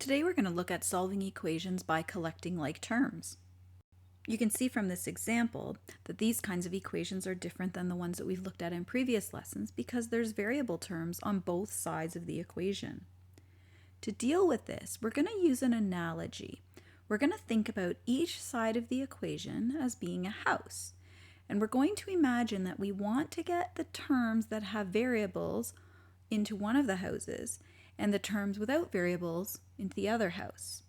Today we're going to look at solving equations by collecting like terms. You can see from this example that these kinds of equations are different than the ones that we've looked at in previous lessons because there's variable terms on both sides of the equation. To deal with this, we're going to use an analogy. We're going to think about each side of the equation as being a house. And we're going to imagine that we want to get the terms that have variables into one of the houses and the terms without variables into the other house.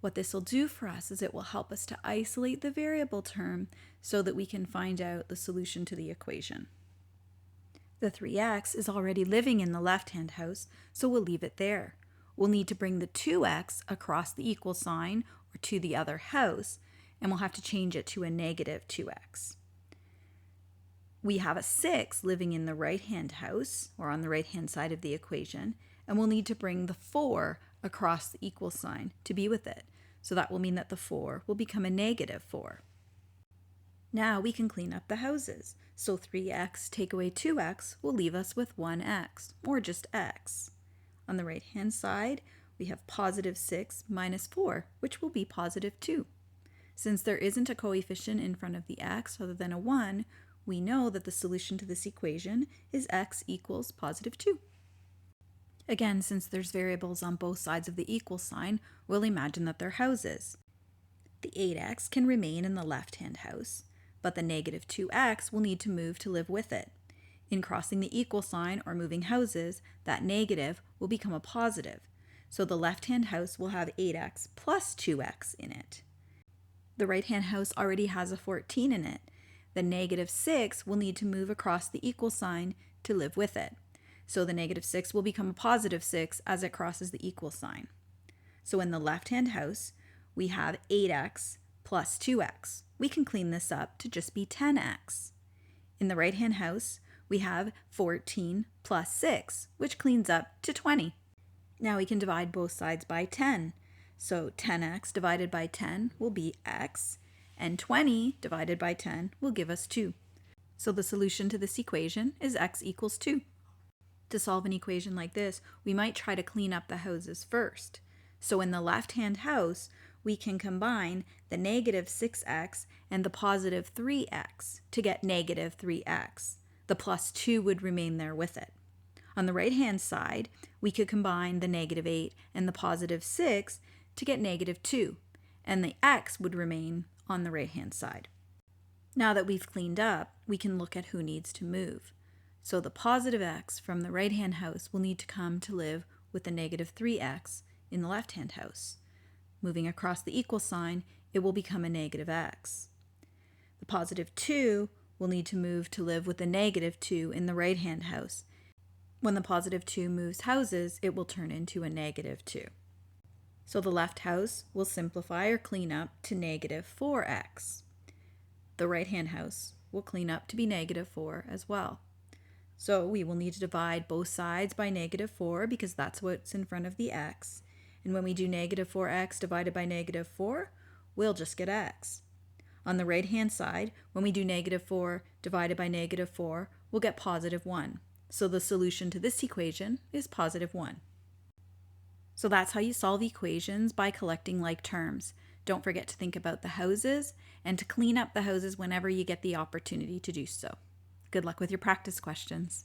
What this will do for us is it will help us to isolate the variable term so that we can find out the solution to the equation. The 3x is already living in the left-hand house, so we'll leave it there. We'll need to bring the 2x across the equal sign or to the other house, and we'll have to change it to a negative 2x. We have a 6 living in the right-hand house, or on the right-hand side of the equation, and we'll need to bring the 4 across the equal sign to be with it. So that will mean that the 4 will become a negative 4. Now we can clean up the houses. So 3x take away 2x will leave us with 1x, or just x. On the right-hand side, we have positive 6 minus 4, which will be positive 2. Since there isn't a coefficient in front of the x other than a 1, we know that the solution to this equation is x equals positive 2. Again, since there's variables on both sides of the equal sign, we'll imagine that they're houses. The 8x can remain in the left-hand house, but the negative 2x will need to move to live with it. In crossing the equal sign or moving houses, that negative will become a positive. So the left-hand house will have 8x plus 2x in it. The right-hand house already has a 14 in it. The negative 6 will need to move across the equal sign to live with it. So the negative 6 will become a positive 6 as it crosses the equal sign. So in the left-hand house, we have 8x plus 2x. We can clean this up to just be 10x. In the right-hand house, we have 14 plus 6, which cleans up to 20. Now we can divide both sides by 10. So 10x divided by 10 will be x, and 20 divided by 10 will give us 2. So the solution to this equation is x equals 2. To solve an equation like this, we might try to clean up the houses first. So in the left-hand house, we can combine the negative 6x and the positive 3x to get negative 3x. The plus 2 would remain there with it. On the right-hand side, we could combine the negative 8 and the positive 6 to get negative 2, and the x would remain on the right-hand side. Now that we've cleaned up, we can look at who needs to move. So the positive x from the right-hand house will need to come to live with the negative 3x in the left-hand house. Moving across the equal sign, it will become a negative x. The positive 2 will need to move to live with the negative 2 in the right-hand house. When the positive 2 moves houses, it will turn into a negative 2. So the left house will simplify or clean up to negative 4x. The right-hand house will clean up to be negative 4 as well. So we will need to divide both sides by negative 4 because that's what's in front of the x. And when we do negative 4x divided by negative 4, we'll just get x. On the right-hand side, when we do negative 4 divided by negative 4, we'll get positive 1. So the solution to this equation is positive 1. So that's how you solve equations by collecting like terms. Don't forget to think about the houses and to clean up the houses whenever you get the opportunity to do so. Good luck with your practice questions.